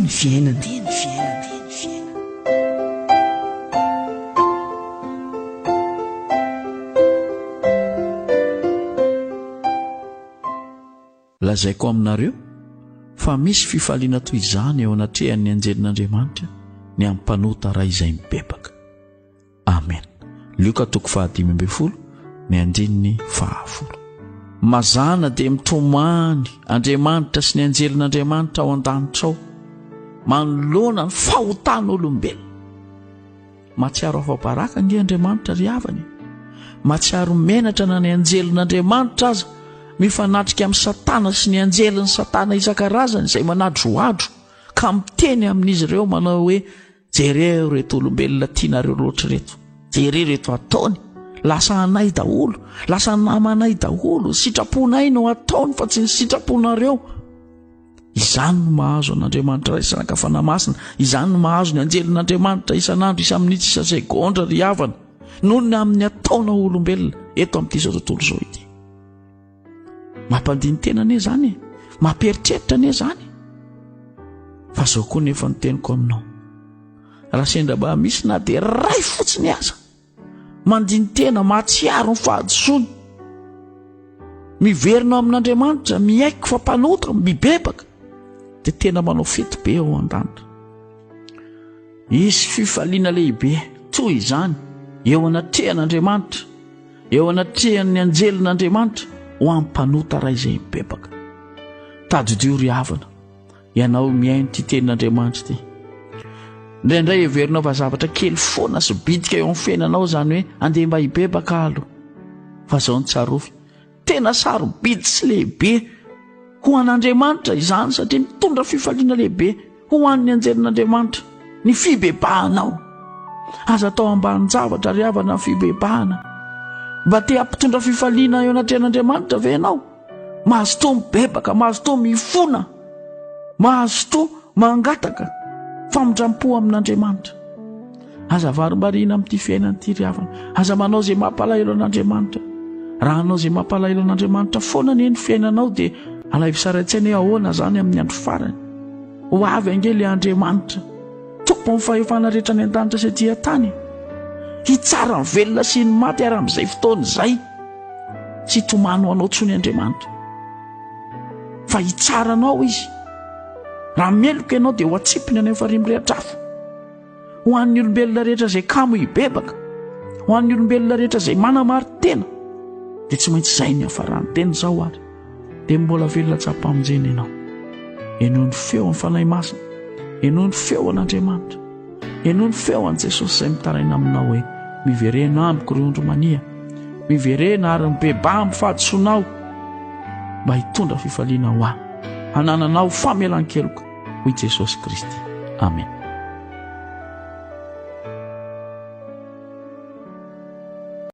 fiainana. Lazaiko aminareo fa misy fifaliana toy izany eo anatrehan'ny anjelin'Andriamanitra ny amin'ny mpanota iray izay mibebaka. Amen. Lioka 5:12 ny andininy 10. Mazana dia mitomany Andriamanitra sy ny anjelin'Andriamanitra ao an-danitra ao manoloana ny fahotan'olombelona. Matsiaro afa-baraka ny Andriamanitra ry havany, matsiaro menatra na ny anjelin'Andriamanitra aza mifanatrika amin'ny Satana sy ny anjelin'ny Satana isan-karazany izay manadroadro ka miteny amin'izy ireo manao hoe jereo reto olombelona tianareo loatra reto, jereo reto ataony, lasa anay daholo, lasa namanay daholo, sitraponay no ataony fa tsy ny sitraponareo. Izany no mahazo an'Andriamanitra isan'akafanana masina, izany no mahazo ny anjelin'Andriamanitra isan'andro isa-minitra isa-segondra ry havana noho ny amin'ny ataona olombelona eto amin'ity izao tontolo izao ity. Mampandiny tena ane zany, mamperitreritra ane zany. Fa zao koa nefa niteniko aminao, raha sendra mba misy na dia ray fotsiny aza mandiny tena mahatsiaro ny fahadisoany, miverina amin'Andriamanitra, miaiky fa mpanota, mibebaka, dia tena manao fety be ao an-danitra. Isy fifaliana lehibe toy izany eo anatrehan'Andriamanitra, eo anatrehan'ny anjelin'Andriamanitra ho amin'ny mpanota iray izay mibebaka. Tadidio ry havana, ianao miaino ty tenin'Andriamanitra ty. Indraindray heverinao fa zavatra kely foana sy bitika eo amin'ny fiainanao zany hoe andeha mba hibebaka alo. Fa zao ny tsarofy, tena sarobidy sy lehibe ho an'Andriamanitra izany satria mitondra fifaliana lehibe ho an'ny anjelin'Andriamanitra ny fibebahanao. Aza tao ambanin-javatra ry havana ny fibebahana. Mba te hampitondra fifaliana eo anatrehan'Andriamanitra ve ianao? Mahazo to mibebaka, mahazo to mifona, mahazo to mangataka famindrampo amin'Andriamanitra. Aza varimbarina amin'ity fiainan'ity ry havana, aza manao izay mampalahelo an'Andriamanitra. Raha anao izay mampalahelo an'Andriamanitra foana ny fiainanao dia alaivisaratsaina ahoana zany amin'ny andro farany. Ho avy angely Andriamanitra, tompo ny fahefana rehetra ny an-danitra sy aty an-tany, hitsara ny velona sy ny maty ary amin'izay fotoana izay, tsy tomano anao tsony Andriamanitra fa hitsaranao izy. Raha meloka ianao dia ho atsipiny any farihy mirehatra afo. Ho an'ny olombelona rehetra izay kamo hibebaka, ho an'ny olombelona rehetra izay manamari-tena, dia tsy maintsy izay ny hafarany teny zao ary. Dia mbola velona tsapamonjena ianao. Eno ny feo amin'ny fanahy masina, eno ny feo an'Andriamanitra, eno ny feo an'i Jesosy izay mitaraina aminao hoe miverena amiko ry ondromania, miverena ary mibeba amin'ny fahadisoanao mba hitondra fifaliana ho ahy, hanananao famelan-keloka hoy Jesosy Kristy. Amen.